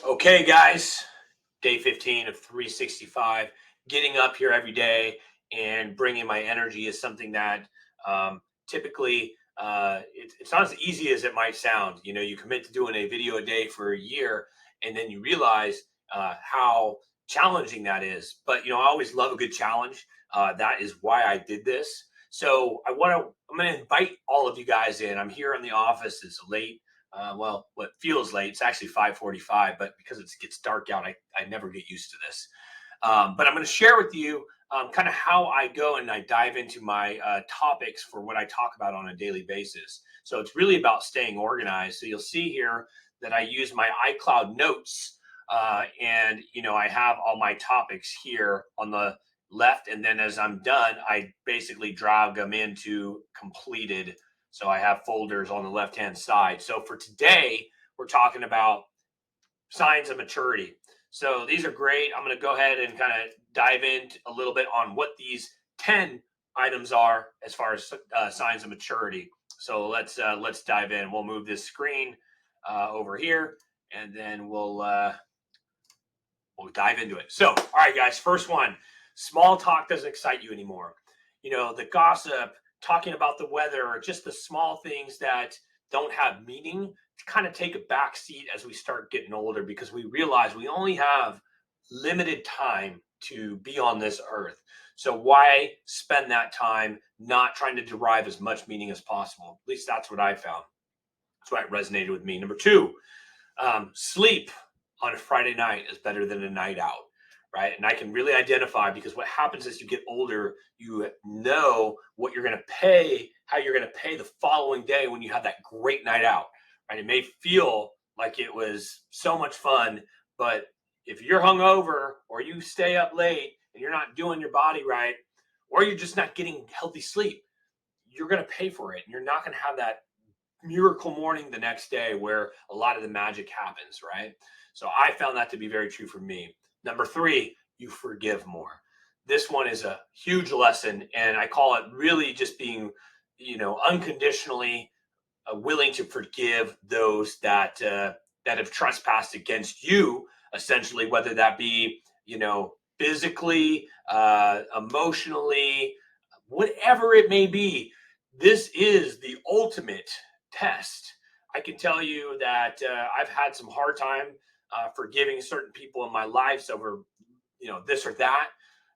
Okay, guys, day 15 of 365. Getting up here every day and bringing my energy is something that typically it's not as easy as it might sound. You know, you commit to doing a video a day for a year, and then you realize how challenging that is. But I always love a good challenge. That is why I did this. So I'm going to invite all of you guys in. I'm here in the office. It's late, well, what feels late. It's actually 5:45, but because it gets dark out, I never get used to this. But I'm going to share with you kind of how I go and I dive into my topics for what I talk about on a daily basis. So it's really about staying organized. So you'll see here that I use my iCloud notes, and I have all my topics here on the left, and then as I'm done, I basically drag them into completed. So I have folders on the left hand side. So for today, we're talking about signs of maturity. So these are great. I'm going to go ahead and kind of dive in a little bit on what these 10 items are as far as signs of maturity. So let's dive in. We'll move this screen over here, and then we'll dive into it. So, all right, guys, first one, small talk doesn't excite you anymore. The gossip, talking about the weather, or just the small things that don't have meaning kind of take a back seat as we start getting older, because we realize we only have limited time to be on this earth. So why spend that time not trying to derive as much meaning as possible? At least that's what I found. That's why it resonated with me. Number two, sleep on a Friday night is better than a night out, right? And I can really identify, because what happens as you get older, you know what you're going to pay, how you're going to pay the following day when you have that great night out, right? It may feel like it was so much fun, but if you're hungover or you stay up late and you're not doing your body right, or you're just not getting healthy sleep, you're going to pay for it. And you're not going to have that miracle morning the next day where a lot of the magic happens, right? So I found that to be very true for me. Number three, you forgive more. This one is a huge lesson, and I call it really just being, unconditionally willing to forgive those that have trespassed against you, essentially, whether that be, physically, emotionally, whatever it may be. This is the ultimate test. I can tell you that I've had some hard time forgiving certain people in my lives over, this or that,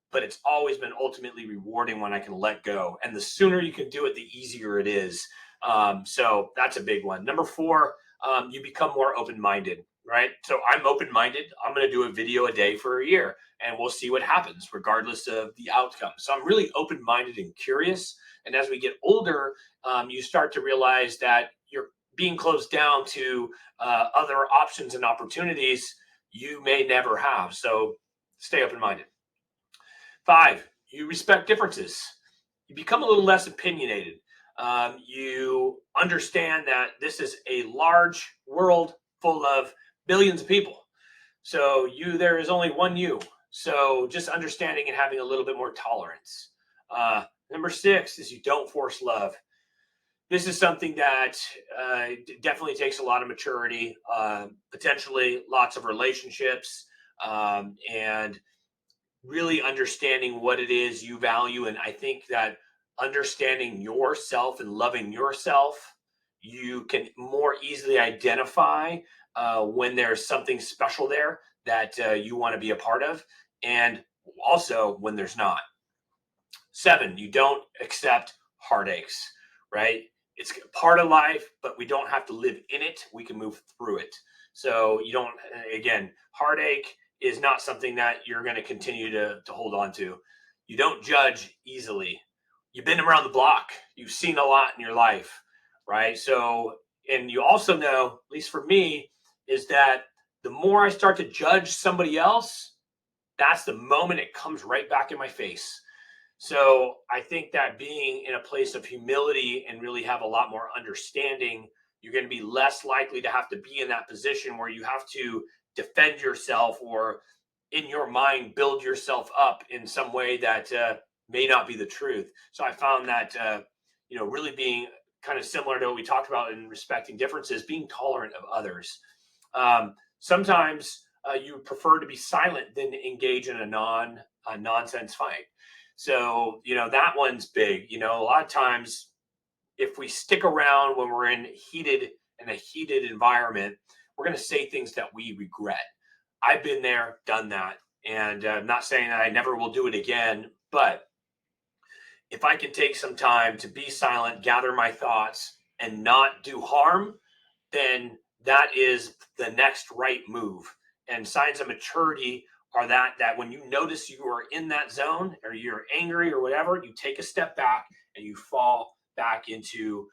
but it's always been ultimately rewarding when I can let go. And the sooner you can do it, the easier it is. So that's a big one. Number four, you become more open-minded, right? So I'm open-minded. I'm going to do a video a day for a year, and we'll see what happens regardless of the outcome. So I'm really open-minded and curious. And as we get older, you start to realize that you're being closed down to other options and opportunities you may never have. So stay open-minded. Five, you respect differences. You become a little less opinionated. You understand that this is a large world full of billions of people. So there is only one you. So just understanding and having a little bit more tolerance. Number six is you don't force love. This is something that definitely takes a lot of maturity, potentially lots of relationships, and really understanding what it is you value. And I think that understanding yourself and loving yourself, you can more easily identify when there's something special there that you want to be a part of, and also when there's not. Seven, you don't accept heartaches, right? It's part of life, but we don't have to live in it. We can move through it. So you don't, again, heartache is not something that you're going to continue to hold on to. You don't judge easily. You've been around the block. You've seen a lot in your life, right? So, and you also know, at least for me, is that the more I start to judge somebody else, that's the moment it comes right back in my face. So I think that being in a place of humility and really have a lot more understanding, you're going to be less likely to have to be in that position where you have to defend yourself or in your mind build yourself up in some way that may not be the truth. So I found that really being kind of similar to what we talked about in respecting differences, being tolerant of others. Sometimes you prefer to be silent than engage in a nonsense fight. So, that one's big. A lot of times if we stick around when we're in a heated environment, we're going to say things that we regret. I've been there, done that, and I'm not saying that I never will do it again, but if I can take some time to be silent, gather my thoughts, and not do harm, then that is the next right move. And signs of maturity are that when you notice you are in that zone or you're angry or whatever, you take a step back and you fall back into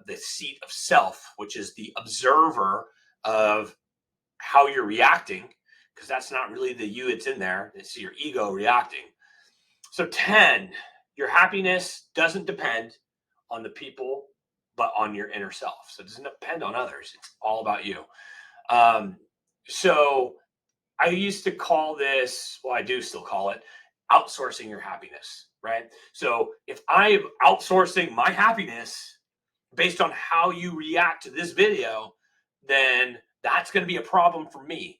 the seat of self, which is the observer of how you're reacting, because that's not really the you, it's in there, it's your ego reacting. So 10, your happiness doesn't depend on the people, but on your inner self. So it doesn't depend on others. It's all about you. Um, so I used to call this, well, I do still call it outsourcing your happiness, right? So if I am outsourcing my happiness based on how you react to this video, then that's going to be a problem for me.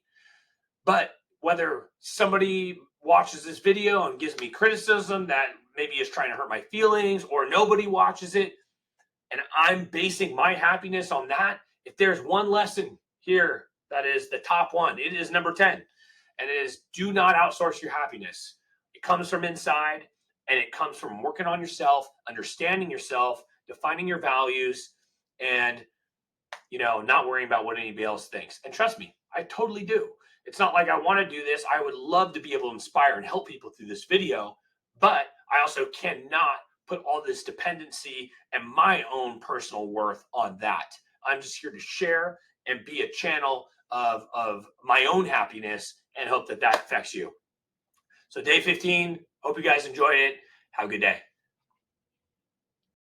But whether somebody watches this video and gives me criticism that maybe is trying to hurt my feelings, or nobody watches it and I'm basing my happiness on that, if there's one lesson here that is the top one, it is number 10. And it is, do not outsource your happiness. It comes from inside, and it comes from working on yourself, understanding yourself, defining your values, and not worrying about what anybody else thinks. And trust me, I totally do. It's not like I want to do this. I would love to be able to inspire and help people through this video, but I also cannot put all this dependency and my own personal worth on that. I'm just here to share and be a channel of my own happiness and hope that affects you. So day 15, hope you guys enjoyed it. Have a good day.